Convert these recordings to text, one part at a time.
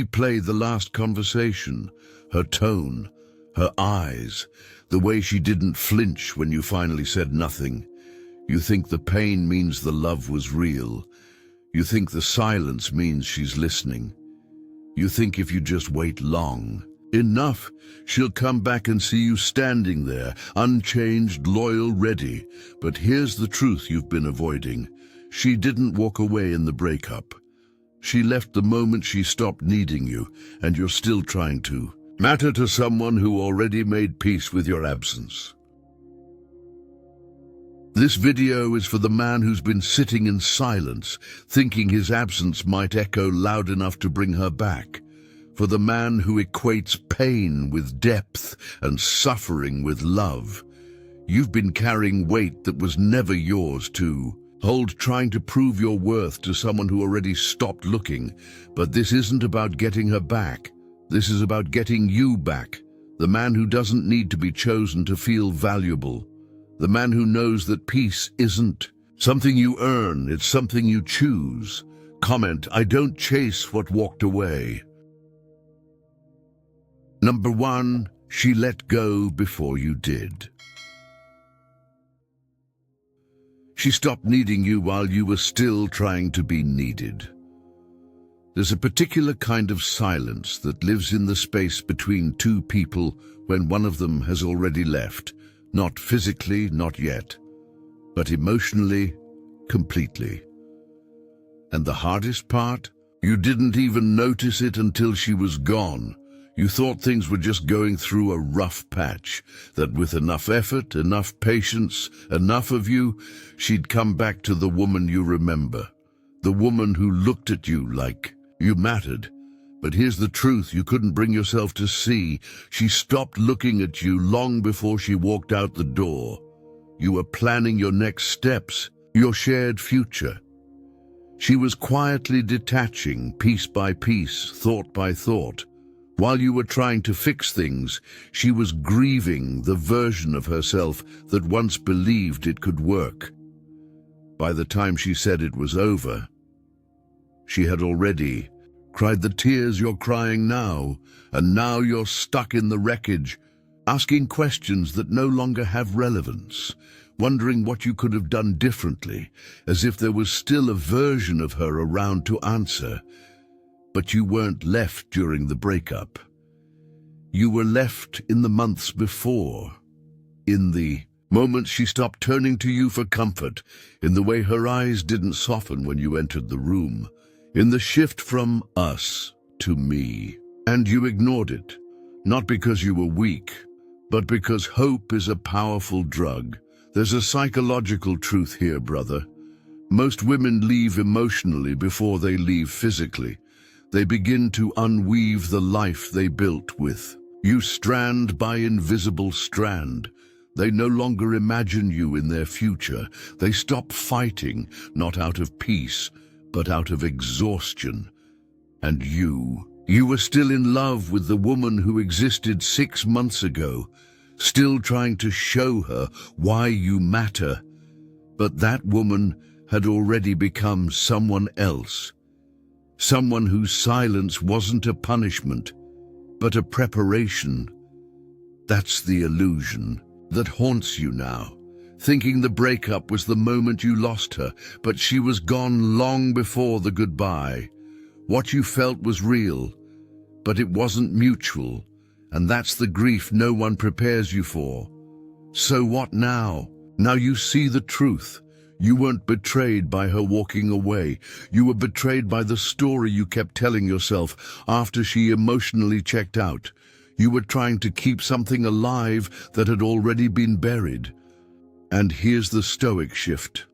replay the last conversation, her tone, her eyes, the way she didn't flinch when you finally said nothing. You think the pain means the love was real. You think the silence means she's listening. You think if you just wait long enough, she'll come back and see you standing there, unchanged, loyal, ready. But here's the truth you've been avoiding. She didn't walk away in the breakup. She left the moment she stopped needing you, and you're still trying to matter to someone who already made peace with your absence. This video is for the man who's been sitting in silence, thinking his absence might echo loud enough to bring her back. For the man who equates pain with depth and suffering with love. You've been carrying weight that was never yours to hold, trying to prove your worth to someone who already stopped looking. But this isn't about getting her back. This is about getting you back. The man who doesn't need to be chosen to feel valuable. The man who knows that peace isn't something you earn, it's something you choose. Comment, I don't chase what walked away. Number 1, she let go before you did. She stopped needing you while you were still trying to be needed. There's a particular kind of silence that lives in the space between two people when one of them has already left. Not physically, not yet, but emotionally, completely. And the hardest part? You didn't even notice it until she was gone. You thought things were just going through a rough patch, that with enough effort, enough patience, enough of you, she'd come back to the woman you remember. The woman who looked at you like you mattered. But here's the truth you couldn't bring yourself to see. She stopped looking at you long before she walked out the door. You were planning your next steps, your shared future. She was quietly detaching, piece by piece, thought by thought. While you were trying to fix things, she was grieving the version of herself that once believed it could work. By the time she said it was over, she had already cried the tears you're crying now, and now you're stuck in the wreckage, asking questions that no longer have relevance, wondering what you could have done differently, as if there was still a version of her around to answer. But you weren't left during the breakup. You were left in the months before, in the moments she stopped turning to you for comfort, in the way her eyes didn't soften when you entered the room, in the shift from us to me. And you ignored it, not because you were weak, but because hope is a powerful drug. There's a psychological truth here, brother. Most women leave emotionally before they leave physically. They begin to unweave the life they built with you strand by invisible strand. They no longer imagine you in their future. They stop fighting, not out of peace, but out of exhaustion. And you were still in love with the woman who existed 6 months ago, still trying to show her why you matter. But that woman had already become someone else. Someone whose silence wasn't a punishment, but a preparation. That's the illusion that haunts you now, thinking the breakup was the moment you lost her, but she was gone long before the goodbye. What you felt was real, but it wasn't mutual, and that's the grief no one prepares you for. So what now? Now you see the truth. You weren't betrayed by her walking away. You were betrayed by the story you kept telling yourself after she emotionally checked out. You were trying to keep something alive that had already been buried. And here's the Stoic shift.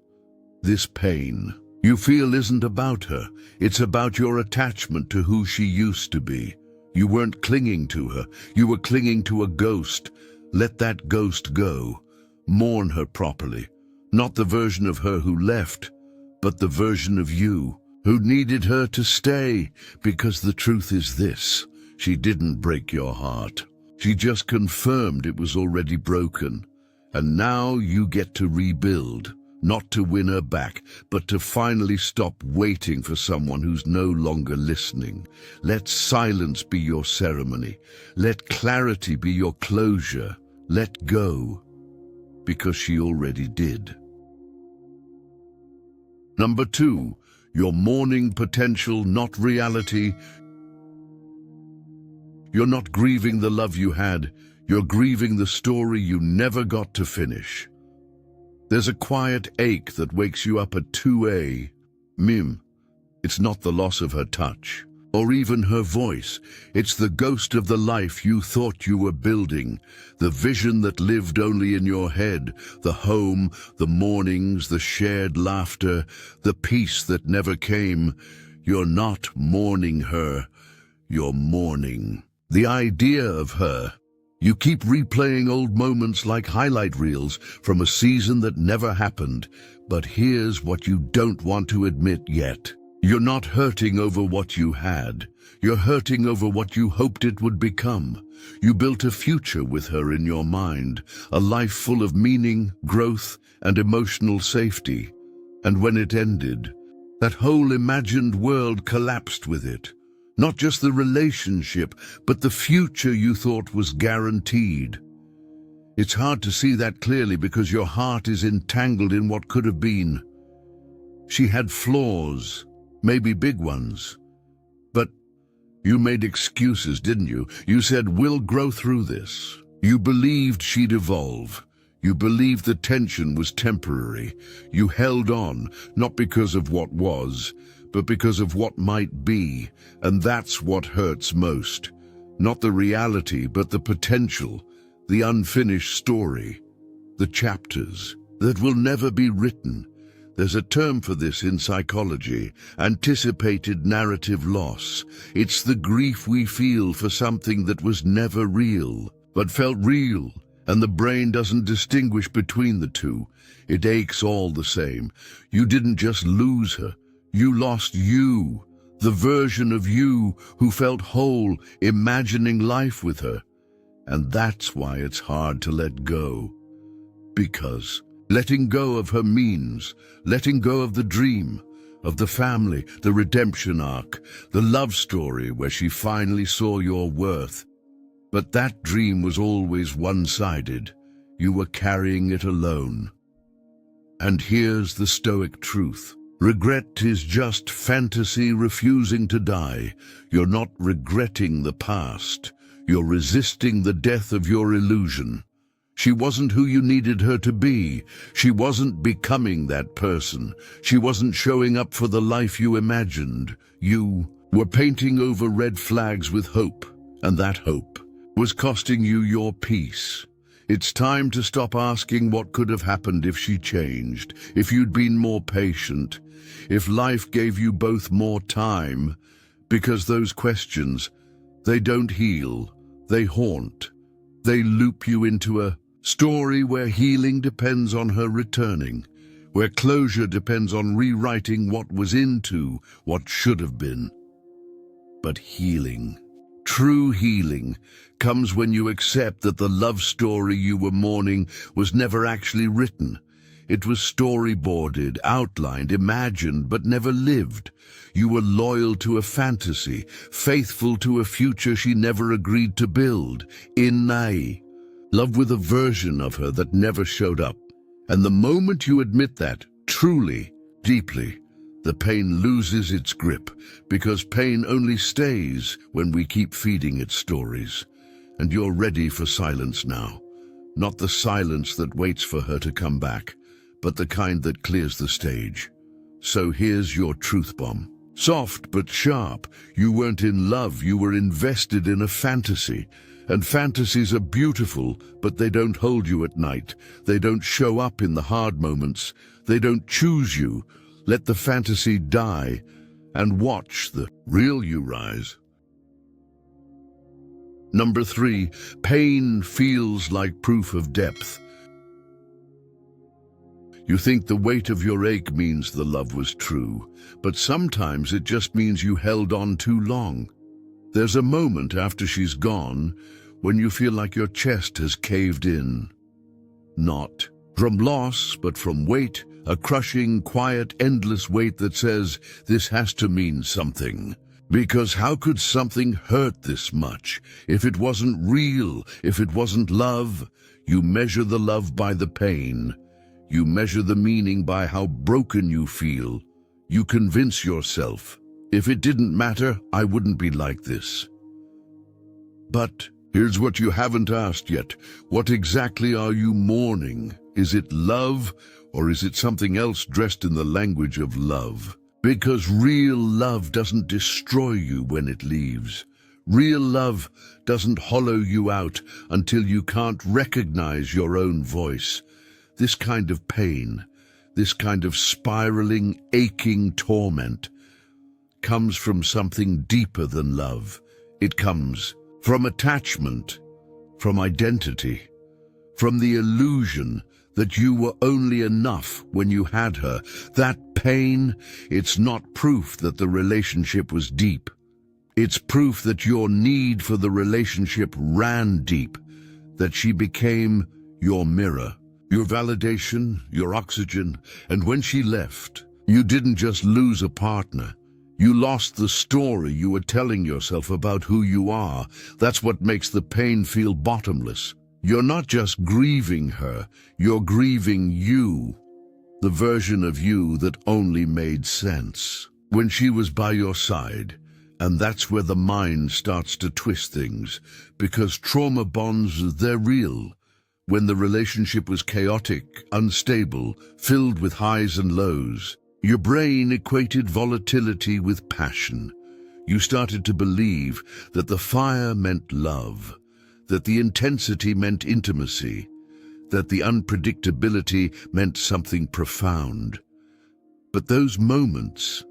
This pain you feel isn't about her. It's about your attachment to who she used to be. You weren't clinging to her. You were clinging to a ghost. Let that ghost go. Mourn her properly. Not the version of her who left, but the version of you who needed her to stay. Because the truth is this: she didn't break your heart. She just confirmed it was already broken. And now you get to rebuild, not to win her back, but to finally stop waiting for someone who's no longer listening. Let silence be your ceremony. Let clarity be your closure. Let go, because she already did. Number 2, your mourning potential, not reality. You're not grieving the love you had, you're grieving the story you never got to finish. There's a quiet ache that wakes you up at 2 a.m. It's not the loss of her touch, or even her voice. It's the ghost of the life you thought you were building, the vision that lived only in your head, the home, the mornings, the shared laughter, the peace that never came. You're not mourning her, you're mourning the idea of her. You keep replaying old moments like highlight reels from a season that never happened. But here's what you don't want to admit yet. You're not hurting over what you had. You're hurting over what you hoped it would become. You built a future with her in your mind, a life full of meaning, growth, and emotional safety. And when it ended, that whole imagined world collapsed with it. Not just the relationship, but the future you thought was guaranteed. It's hard to see that clearly because your heart is entangled in what could have been. She had flaws, maybe big ones. But you made excuses, didn't you? You said, we'll grow through this. You believed she'd evolve. You believed the tension was temporary. You held on, not because of what was, but because of what might be. And that's what hurts most. Not the reality, but the potential, the unfinished story, the chapters that will never be written. There's a term for this in psychology, anticipated narrative loss. It's the grief we feel for something that was never real, but felt real, and the brain doesn't distinguish between the two. It aches all the same. You didn't just lose her, you lost you, the version of you who felt whole, imagining life with her. And that's why it's hard to let go. Because letting go of her means letting go of the dream, of the family, the redemption arc, the love story where she finally saw your worth. But that dream was always one-sided. You were carrying it alone. And here's the Stoic truth. Regret is just fantasy refusing to die. You're not regretting the past. You're resisting the death of your illusion. She wasn't who you needed her to be. She wasn't becoming that person. She wasn't showing up for the life you imagined. You were painting over red flags with hope, and that hope was costing you your peace. It's time to stop asking what could have happened if she changed, if you'd been more patient, if life gave you both more time, because those questions, they don't heal, they haunt. They loop you into a story where healing depends on her returning, where closure depends on rewriting what was into what should have been. But healing, true healing, comes when you accept that the love story you were mourning was never actually written. It was storyboarded, outlined, imagined, but never lived. You were loyal to a fantasy, faithful to a future she never agreed to build, in love with a version of her that never showed up. And the moment you admit that, truly, deeply, the pain loses its grip, because pain only stays when we keep feeding it stories. And you're ready for silence now. Not the silence that waits for her to come back, but the kind that clears the stage. So here's your truth bomb. Soft but sharp. You weren't in love, you were invested in a fantasy. And fantasies are beautiful, but they don't hold you at night. They don't show up in the hard moments. They don't choose you. Let the fantasy die and watch the real you rise. Number 3, pain feels like proof of depth. You think the weight of your ache means the love was true, but sometimes it just means you held on too long. There's a moment after she's gone when you feel like your chest has caved in. Not from loss, but from weight, a crushing, quiet, endless weight that says, this has to mean something. Because how could something hurt this much if it wasn't real, if it wasn't love? You measure the love by the pain. You measure the meaning by how broken you feel. You convince yourself, if it didn't matter, I wouldn't be like this. But here's what you haven't asked yet. What exactly are you mourning? Is it love, or is it something else dressed in the language of love? Because real love doesn't destroy you when it leaves. Real love doesn't hollow you out until you can't recognize your own voice. This kind of pain, this kind of spiraling, aching torment comes from something deeper than love. It comes from attachment, from identity, from the illusion that you were only enough when you had her. That pain, it's not proof that the relationship was deep. It's proof that your need for the relationship ran deep, that she became your mirror, your validation, your oxygen. And when she left, you didn't just lose a partner. You lost the story you were telling yourself about who you are. That's what makes the pain feel bottomless. You're not just grieving her, you're grieving you, the version of you that only made sense when she was by your side. And that's where the mind starts to twist things, because trauma bonds, they're real. When the relationship was chaotic, unstable, filled with highs and lows, your brain equated volatility with passion. You started to believe that the fire meant love, that the intensity meant intimacy, that the unpredictability meant something profound. But those moments,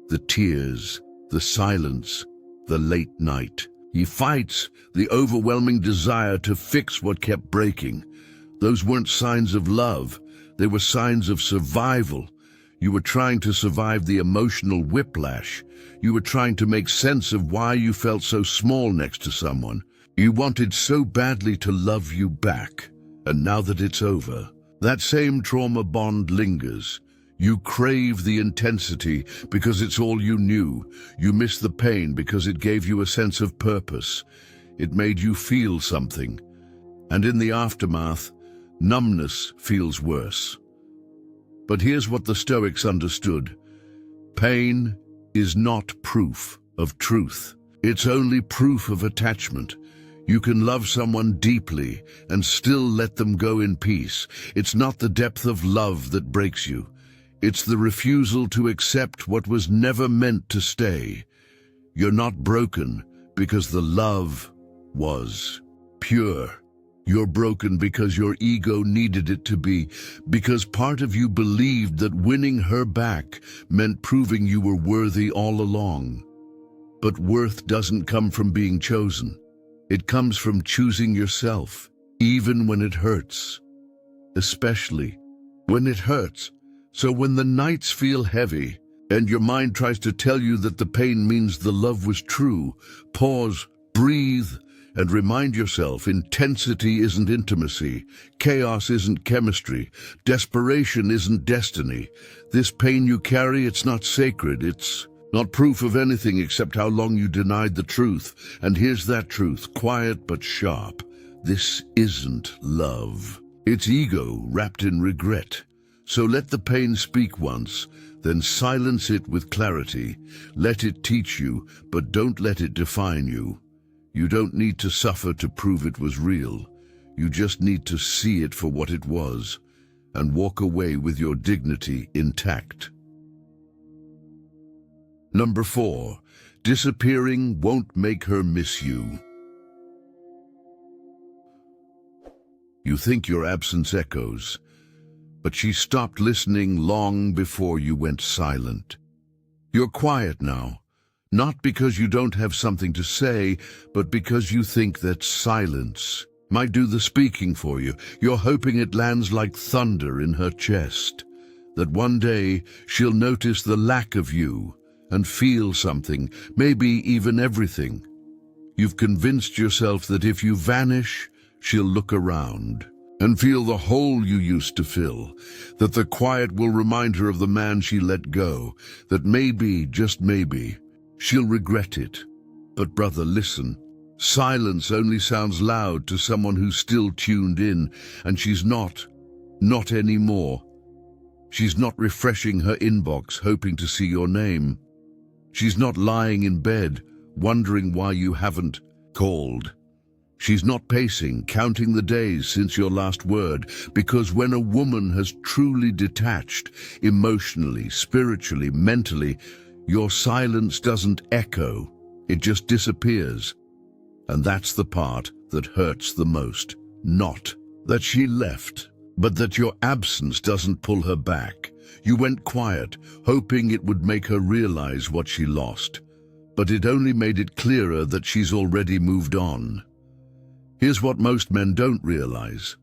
the tears, the silence, the late night, the fights, the overwhelming desire to fix what kept breaking, those weren't signs of love, they were signs of survival. You were trying to survive the emotional whiplash. You were trying to make sense of why you felt so small next to someone. You wanted so badly to love you back, and now that it's over, that same trauma bond lingers. You crave the intensity because it's all you knew. You miss the pain because it gave you a sense of purpose. It made you feel something. And in the aftermath, numbness feels worse. But here's what the Stoics understood. Pain is not proof of truth. It's only proof of attachment. You can love someone deeply and still let them go in peace. It's not the depth of love that breaks you. It's the refusal to accept what was never meant to stay. You're not broken because the love was pure. You're broken because your ego needed it to be, because part of you believed that winning her back meant proving you were worthy all along. But worth doesn't come from being chosen. It comes from choosing yourself, even when it hurts. Especially when it hurts. So when the nights feel heavy and your mind tries to tell you that the pain means the love was true, pause, breathe, and remind yourself intensity isn't intimacy, chaos isn't chemistry, desperation isn't destiny. This pain you carry, it's not sacred, it's not proof of anything except how long you denied the truth. And here's that truth, quiet but sharp. This isn't love. It's ego wrapped in regret. So let the pain speak once, then silence it with clarity. Let it teach you, but don't let it define you. You don't need to suffer to prove it was real. You just need to see it for what it was and walk away with your dignity intact. Number 4, disappearing won't make her miss you. You think your absence echoes, but she stopped listening long before you went silent. You're quiet now, not because you don't have something to say, but because you think that silence might do the speaking for you. You're hoping it lands like thunder in her chest, that one day she'll notice the lack of you and feel something, maybe even everything. You've convinced yourself that if you vanish, she'll look around. and feel the hole you used to fill, that the quiet will remind her of the man she let go, that maybe, just maybe, she'll regret it. But brother, listen. Silence only sounds loud to someone who's still tuned in, and she's not anymore. She's not refreshing her inbox hoping to see your name. She's not lying in bed wondering why you haven't called. She's not pacing, counting the days since your last word, because when a woman has truly detached, emotionally, spiritually, mentally, your silence doesn't echo, it just disappears. And that's the part that hurts the most. Not that she left, but that your absence doesn't pull her back. You went quiet, hoping it would make her realize what she lost, but it only made it clearer that she's already moved on. Here's what most men don't realize.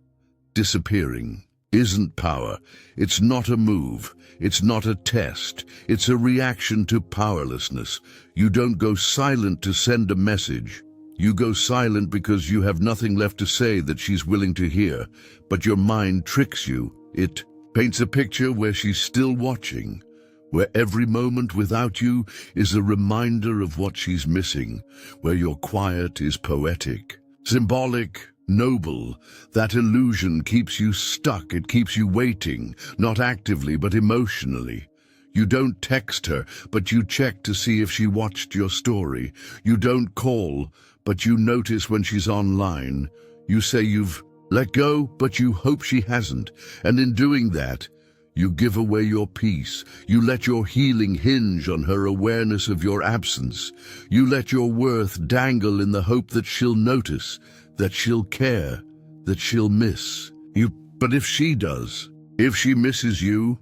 Disappearing isn't power. It's not a move. It's not a test. It's a reaction to powerlessness. You don't go silent to send a message. You go silent because you have nothing left to say that she's willing to hear, but your mind tricks you. It paints a picture where she's still watching, where every moment without you is a reminder of what she's missing, where your quiet is poetic, symbolic, noble. That illusion keeps you stuck. It keeps you waiting, not actively but emotionally. You don't text her, but you check to see if she watched your story. You don't call, but you notice when she's online. You say you've let go, but you hope she hasn't. And in doing that, you give away your peace. You let your healing hinge on her awareness of your absence. You let your worth dangle in the hope that she'll notice, that she'll care, that she'll miss you. But if she does, if she misses you,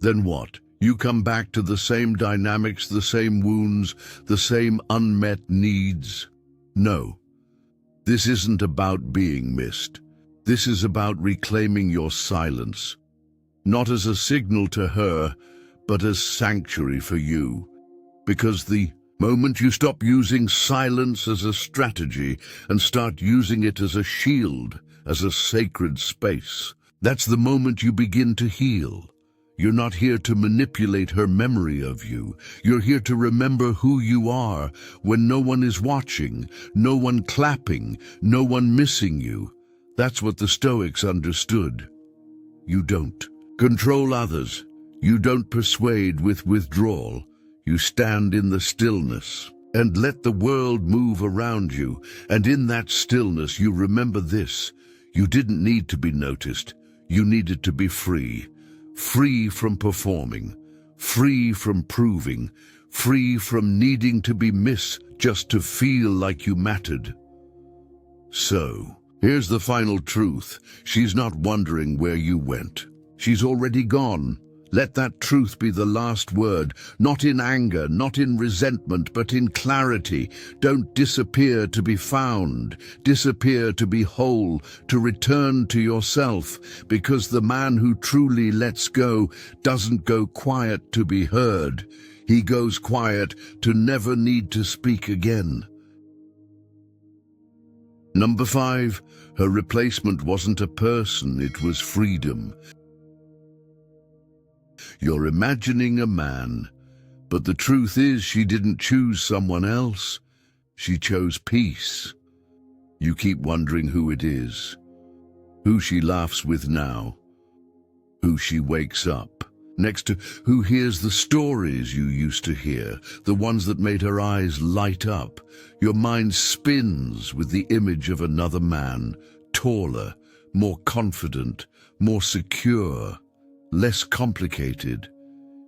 then what? You come back to the same dynamics, the same wounds, the same unmet needs. No, this isn't about being missed. This is about reclaiming your silence, not as a signal to her, but as sanctuary for you. Because the moment you stop using silence as a strategy and start using it as a shield, as a sacred space, that's the moment you begin to heal. You're not here to manipulate her memory of you. You're here to remember who you are when no one is watching, no one clapping, no one missing you. That's what the Stoics understood. You don't control others. You don't persuade with withdrawal. You stand in the stillness and let the world move around you. And in that stillness, you remember this. You didn't need to be noticed. You needed to be free. Free from performing, free from proving, free from needing to be missed just to feel like you mattered. So, here's the final truth. She's not wondering where you went. She's already gone. Let that truth be the last word, not in anger, not in resentment, but in clarity. Don't disappear to be found. Disappear to be whole, to return to yourself, because the man who truly lets go doesn't go quiet to be heard. He goes quiet to never need to speak again. Number 5, her replacement wasn't a person, it was freedom. You're imagining a man, but the truth is she didn't choose someone else. She chose peace. You keep wondering who it is, who she laughs with now, who she wakes up next to, who hears the stories you used to hear, the ones that made her eyes light up. Your mind spins with the image of another man, taller, more confident, more secure, less complicated.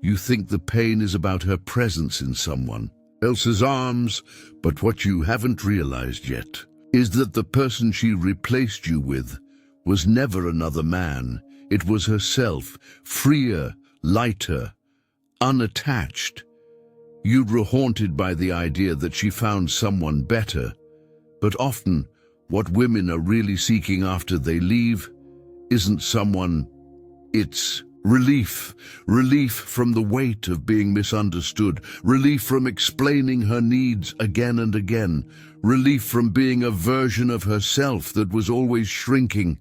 You think the pain is about her presence in someone else's arms, but what you haven't realized yet is that the person she replaced you with was never another man. It was herself, freer, lighter, unattached. You were haunted by the idea that she found someone better, but often what women are really seeking after they leave isn't someone, it's relief. Relief from the weight of being misunderstood. Relief from explaining her needs again and again. Relief from being a version of herself that was always shrinking.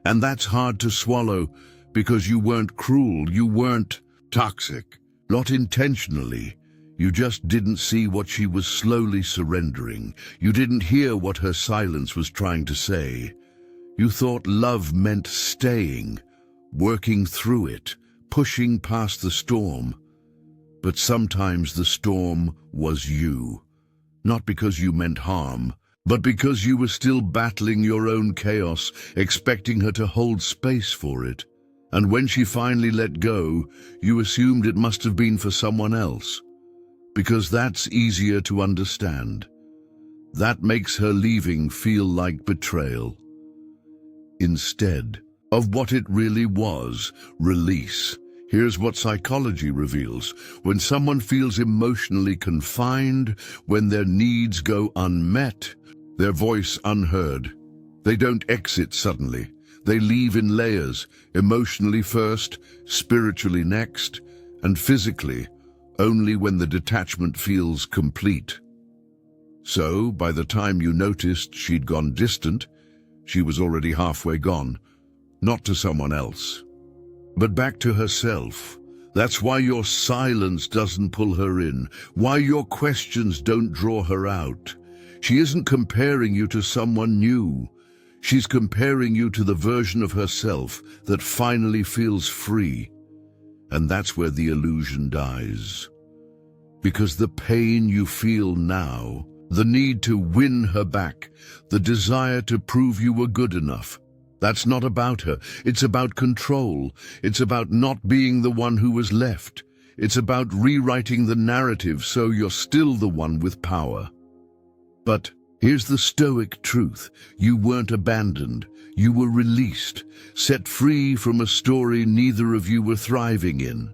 And that's hard to swallow because you weren't cruel, you weren't toxic, not intentionally. You just didn't see what she was slowly surrendering. You didn't hear what her silence was trying to say. You thought love meant staying, working through it, pushing past the storm. But sometimes the storm was you. Not because you meant harm, but because you were still battling your own chaos, expecting her to hold space for it. And when she finally let go, you assumed it must have been for someone else. Because that's easier to understand. That makes her leaving feel like betrayal. Instead of what it really was, release. Here's what psychology reveals. When someone feels emotionally confined, when their needs go unmet, their voice unheard, they don't exit suddenly. They leave in layers, emotionally first, spiritually next, and physically, only when the detachment feels complete. So, by the time you noticed she'd gone distant, she was already halfway gone, not to someone else, but back to herself. That's why your silence doesn't pull her in, why your questions don't draw her out. She isn't comparing you to someone new. She's comparing you to the version of herself that finally feels free. And that's where the illusion dies. Because the pain you feel now, the need to win her back, the desire to prove you were good enough, that's not about her. It's about control. It's about not being the one who was left. It's about rewriting the narrative so you're still the one with power. But here's the Stoic truth. You weren't abandoned. You were released, set free from a story neither of you were thriving in.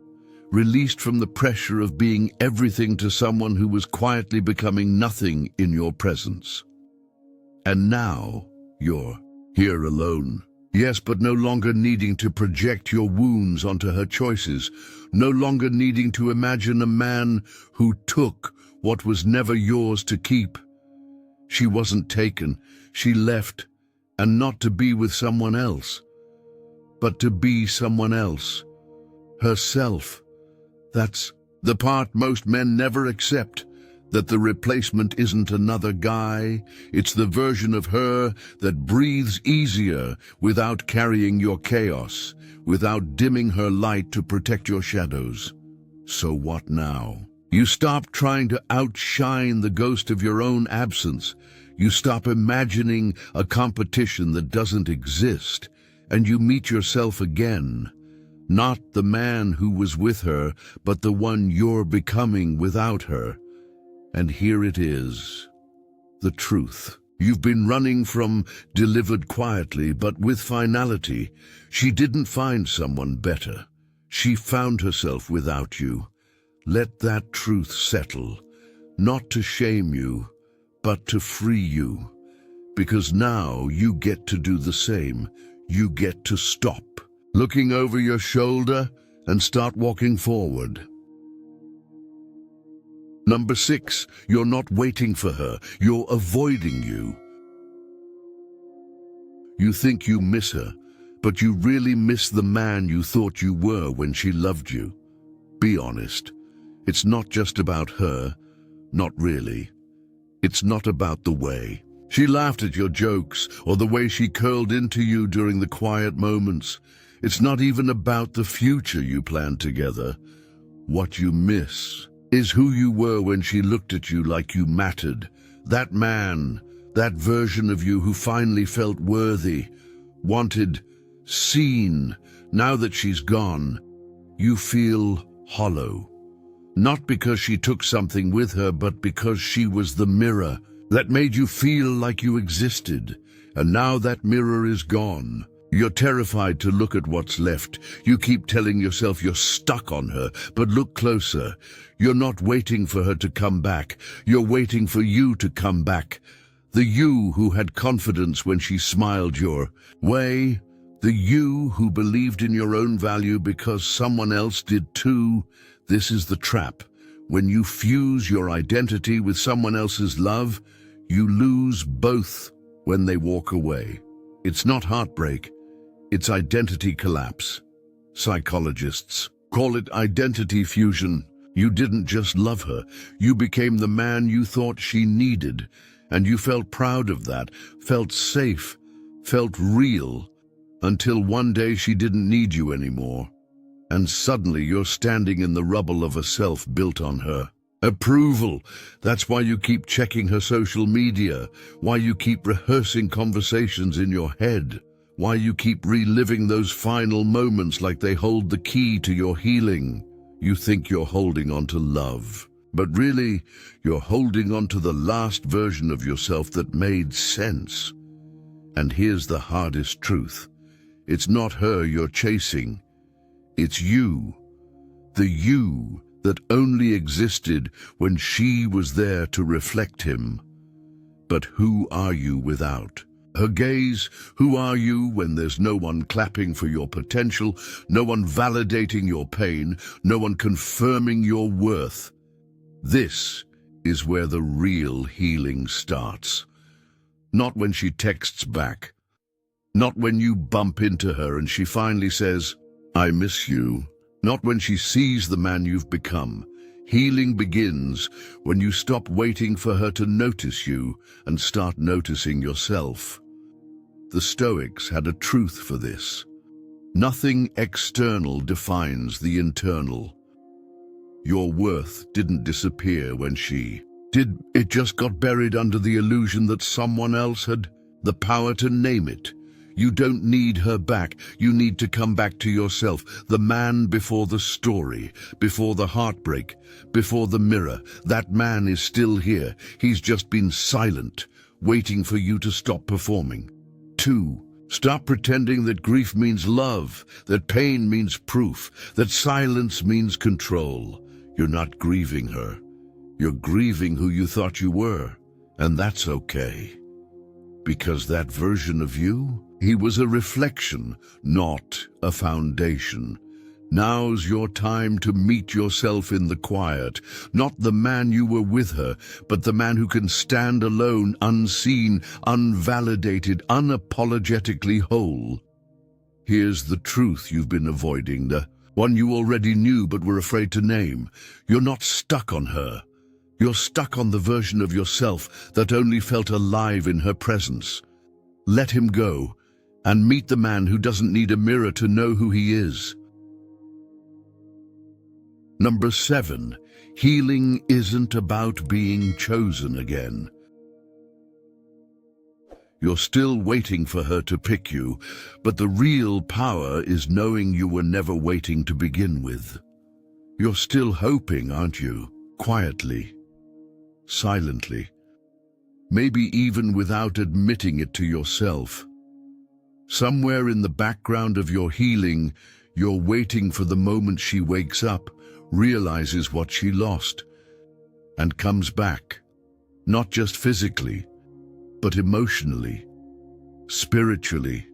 Released from the pressure of being everything to someone who was quietly becoming nothing in your presence. And now you're here alone. Yes, but no longer needing to project your wounds onto her choices, no longer needing to imagine a man who took what was never yours to keep. She wasn't taken, she left, and not to be with someone else, but to be someone else, herself. That's the part most men never accept, that the replacement isn't another guy, it's the version of her that breathes easier without carrying your chaos, without dimming her light to protect your shadows. So what now? You stop trying to outshine the ghost of your own absence. You stop imagining a competition that doesn't exist, and you meet yourself again. Not the man who was with her, but the one you're becoming without her. And here it is, the truth. You've been running from, delivered quietly, but with finality. She didn't find someone better. She found herself without you. Let that truth settle, not to shame you, but to free you. Because now you get to do the same. You get to stop looking over your shoulder and start walking forward. Number 6, you're not waiting for her, you're avoiding you. You think you miss her, but you really miss the man you thought you were when she loved you. Be honest. It's not just about her, not really. It's not about the way she laughed at your jokes or the way she curled into you during the quiet moments. It's not even about the future you planned together. What you miss is who you were when she looked at you like you mattered. That man, that version of you who finally felt worthy, wanted, seen. Now that she's gone, you feel hollow. Not because she took something with her, but because she was the mirror that made you feel like you existed. And now that mirror is gone. You're terrified to look at what's left. You keep telling yourself you're stuck on her, but look closer. You're not waiting for her to come back. You're waiting for you to come back. The you who had confidence when she smiled your way. The you who believed in your own value because someone else did too. This is the trap. When you fuse your identity with someone else's love, you lose both when they walk away. It's not heartbreak. It's identity collapse. Psychologists call it identity fusion. You didn't just love her, you became the man you thought she needed, and you felt proud of that, felt safe, felt real, until one day she didn't need you anymore. And suddenly you're standing in the rubble of a self built on her. Approval. That's why you keep checking her social media, why you keep rehearsing conversations in your head, why you keep reliving those final moments like they hold the key to your healing. You think you're holding on to love, but really, you're holding on to the last version of yourself that made sense. And here's the hardest truth. It's not her you're chasing. It's you. The you that only existed when she was there to reflect him. But who are you without her gaze? Who are you when there's no one clapping for your potential, no one validating your pain, no one confirming your worth? This is where the real healing starts. Not when she texts back. Not when you bump into her and she finally says, "I miss you." Not when she sees the man you've become. Healing begins when you stop waiting for her to notice you and start noticing yourself. The Stoics had a truth for this. Nothing external defines the internal. Your worth didn't disappear when she did. It just got buried under the illusion that someone else had the power to name it. You don't need her back. You need to come back to yourself, the man before the story, before the heartbreak, before the mirror. That man is still here. He's just been silent, waiting for you to stop performing. 2. Stop pretending that grief means love, that pain means proof, that silence means control. You're not grieving her. You're grieving who you thought you were, and that's okay. Because that version of you, he was a reflection, not a foundation. Now's your time to meet yourself in the quiet, not the man you were with her, but the man who can stand alone, unseen, unvalidated, unapologetically whole. Here's the truth you've been avoiding, the one you already knew but were afraid to name. You're not stuck on her. You're stuck on the version of yourself that only felt alive in her presence. Let him go and meet the man who doesn't need a mirror to know who he is. Number 7, healing isn't about being chosen again. You're still waiting for her to pick you, but the real power is knowing you were never waiting to begin with. You're still hoping, aren't you? Quietly, silently, maybe even without admitting it to yourself. Somewhere in the background of your healing, you're waiting for the moment she wakes up, realizes what she lost, and comes back, not just physically, but emotionally, spiritually,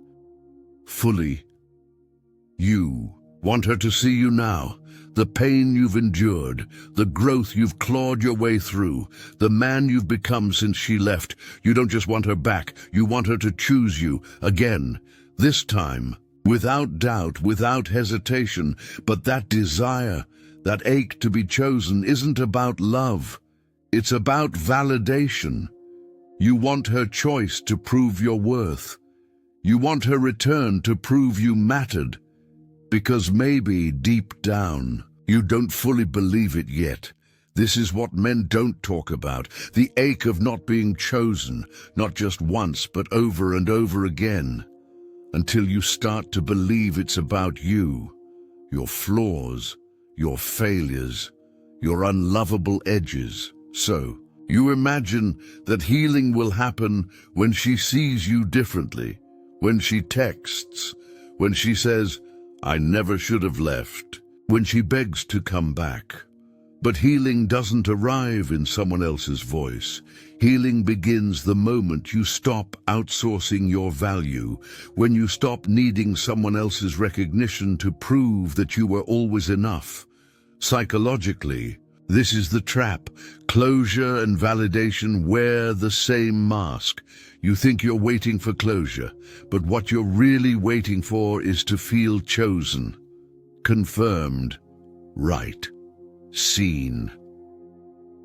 fully. You want her to see you now, the pain you've endured, the growth you've clawed your way through, the man you've become since she left. You don't just want her back, you want her to choose you again, this time, without doubt, without hesitation. But that desire, that ache to be chosen isn't about love. It's about validation. You want her choice to prove your worth. You want her return to prove you mattered. Because maybe, deep down, you don't fully believe it yet. This is what men don't talk about, the ache of not being chosen, not just once, but over and over again, until you start to believe it's about you, your flaws, your failures, your unlovable edges. So, you imagine that healing will happen when she sees you differently, when she texts, when she says, "I never should have left," when she begs to come back. But healing doesn't arrive in someone else's voice. Healing begins the moment you stop outsourcing your value, when you stop needing someone else's recognition to prove that you were always enough. Psychologically, This is the trap. Closure and validation wear the same mask. You think you're waiting for closure, but what you're really waiting for is to feel chosen, confirmed, right, seen.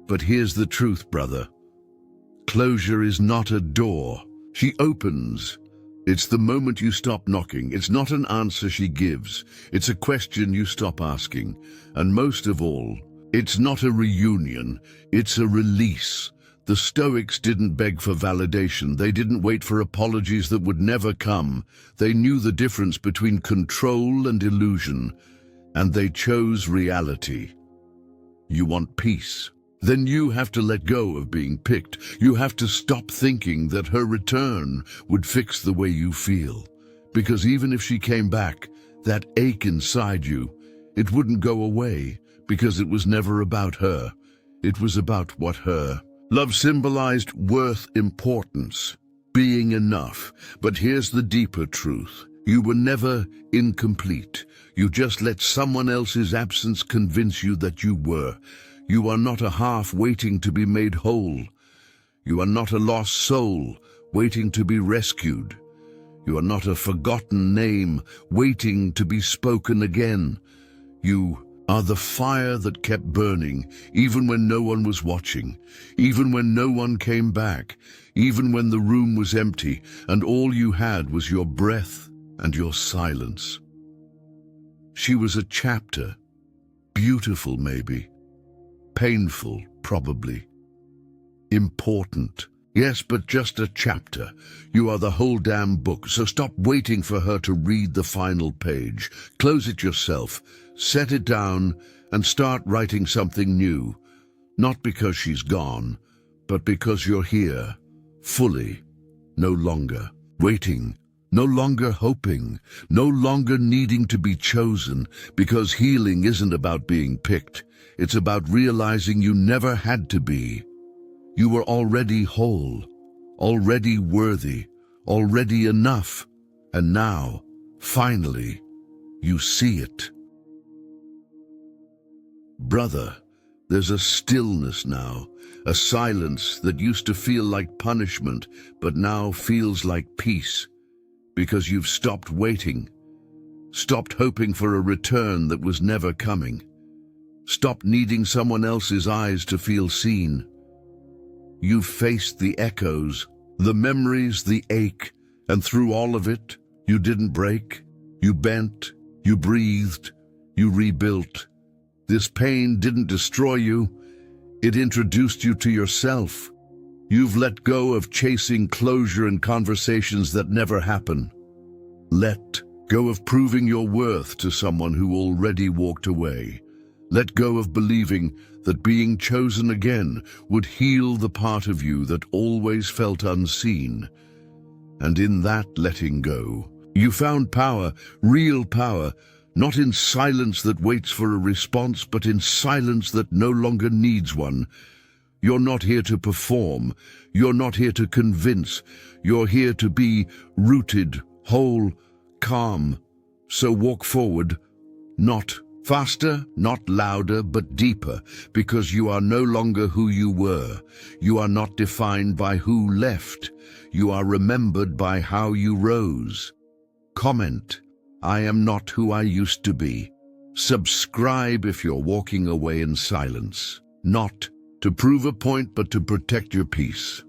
But here's the truth, brother. Closure is not a door. She opens. It's the moment you stop knocking. It's not an answer she gives. It's a question you stop asking. And most of all, it's not a reunion. It's a release. The Stoics didn't beg for validation. They didn't wait for apologies that would never come. They knew the difference between control and illusion, and they chose reality. You want peace? Then you have to let go of being picked. You have to stop thinking that her return would fix the way you feel. Because even if she came back, that ache inside you, it wouldn't go away, because it was never about her. It was about what her love symbolized: worth, importance, being enough. But here's the deeper truth. You were never incomplete. You just let someone else's absence convince you that you were. You are not a half waiting to be made whole. You are not a lost soul waiting to be rescued. You are not a forgotten name waiting to be spoken again. You are the fire that kept burning, even when no one was watching, even when no one came back, even when the room was empty and all you had was your breath and your silence. She was a chapter, beautiful maybe, painful probably, important, yes, but just a chapter. You are the whole damn book, so stop waiting for her to read the final page. Close it yourself, set it down, and start writing something new. Not because she's gone, but because you're here, fully, no longer waiting, no longer hoping, no longer needing to be chosen, because healing isn't about being picked. It's about realizing you never had to be. You were already whole, already worthy, already enough, and now, finally, you see it. Brother, there's a stillness now, a silence that used to feel like punishment, but now feels like peace, because you've stopped waiting, stopped hoping for a return that was never coming, stopped needing someone else's eyes to feel seen. You've faced the echoes, the memories, the ache, and through all of it, you didn't break. You bent, you breathed, you rebuilt. This pain didn't destroy you. It introduced you to yourself. You've let go of chasing closure and conversations that never happen. Let go of proving your worth to someone who already walked away. Let go of believing that being chosen again would heal the part of you that always felt unseen. And in that letting go, you found power, real power, not in silence that waits for a response, but in silence that no longer needs one. You're not here to perform. You're not here to convince. You're here to be rooted, whole, calm. So walk forward, not faster, not louder, but deeper, because you are no longer who you were. You are not defined by who left. You are remembered by how you rose. Comment, I am not who I used to be. Subscribe if you're walking away in silence. Not to prove a point, but to protect your peace.